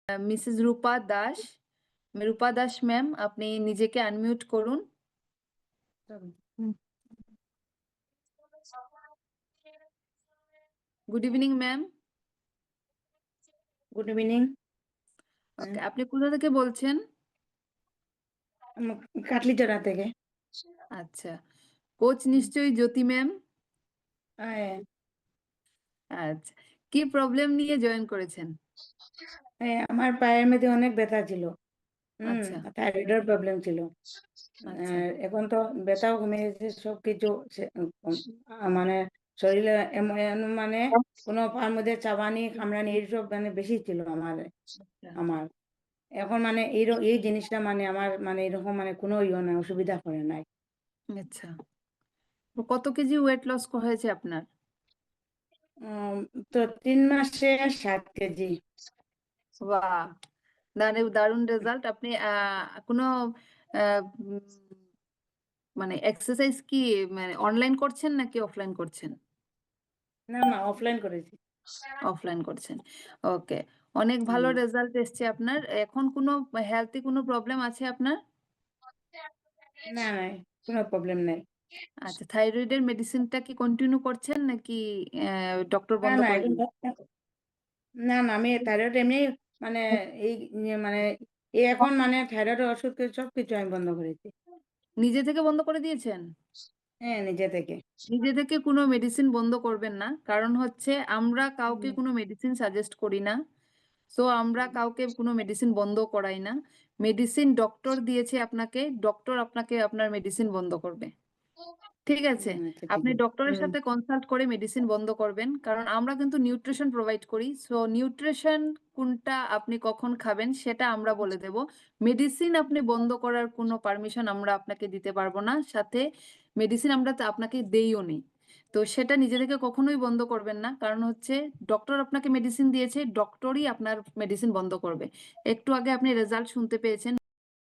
Mrs Rupa Das. Rupa Das ma'am, আপনি নিজেকে unmute করুন। Good evening ma'am. Good evening. Okay, আপনি কোথা থেকে বলছেন? কাটলিচড়া থেকে। আচ্ছা, কোচ নিশ্চয়ই জ্যোতি ম্যাম। হ্যাঁ, আচ্ছা, কি প্রবলেম নিয়ে জয়েন করেছেন? আমার পায়ের মধ্যে অনেক ব্যথা ছিল। আচ্ছা থাইরয়েডের প্রবলেম ছিল। আচ্ছা এখন তো ব্যথাও কমে গেছে, সবকিছু মানে শরীরে মানে কোনো পার মধ্যে চাবানি কামড়ানি এইসব মানে বেশি ছিল আমার আচ্ছা আমার এখন মানে এই জিনিসটা মানে আমার মানে এরকম মানে কোনো নাই, অসুবিধা করে নাই। আচ্ছা, তো কত কেজি ওয়েট লস হয়েছে আপনার? উম, তো 3 মাসে 7 কেজি। বাহ, দারুণ রেজাল্ট। আপনি কোনো আহ, উম, মানে এক্সারসাইজ কি মানে অনলাইন করছেন নাকি অফলাইন করছেন? না না, অফলাইন করেছি। অফলাইন করছেন। ওকে, অনেক ভালো হুম। রেজাল্ট এসছে আপনার। এখন কোনো হেলথে কোনো প্রবলেম আছে আপনার? না না, কোনো প্রবলেম নাই। আচ্ছা, থাইরয়েডের মেডিসিনটা কি কন্টিনিউ করছেন নাকি ডক্টর না বন্ধ না করে এখন দিয়েছে? না না, আমি থাইরয়েড এমনি মানে এই মানে এখন মানে থাইরয়েডের ওষুধ সবকিছু আমি বন্ধ করেছি। নিজে থেকে বন্ধ করে দিয়েছেন? হ্যাঁ, নিজে থেকে। নিজে থেকে কোনো মেডিসিন বন্ধ করবেন না, কারণ হচ্ছে আমরা কাউকে হুম, কোনো মেডিসিন সাজেস্ট করি না। সো আমরা কাউকে কোনো মেডিসিন বন্ধ করাই না। মেডিসিন ডক্টর দিয়েছে আপনাকে, ডক্টর আপনাকে আপনার মেডিসিন বন্ধ করবে। ঠিক আছে, আচ্ছা, ঠিক আপনি আছে। ডক্টরের সাথে কনসাল্ট করে মেডিসিন বন্ধ করবেন, কারণ আমরা কিন্তু নিউট্রিশন প্রোভাইড করি। সো নিউট্রিশন কোনটা আপনি কখন খাবেন সেটা আমরা বলে দেব। মেডিসিন আপনি বন্ধ করার কোনো পারমিশন আমরা আপনাকে দিতে পারবো না, সাথে মেডিসিন আমরা আপনাকে দেইও নি। তো সেটা নিজে থেকে কখনোই বন্ধ করবেন না, কারণ হচ্ছে ডক্টর আপনাকে মেডিসিন দিয়েছে, ডক্টরই আপনার মেডিসিন বন্ধ করবে। একটু আগে আপনি রেজাল্ট শুনতে পেয়েছেন,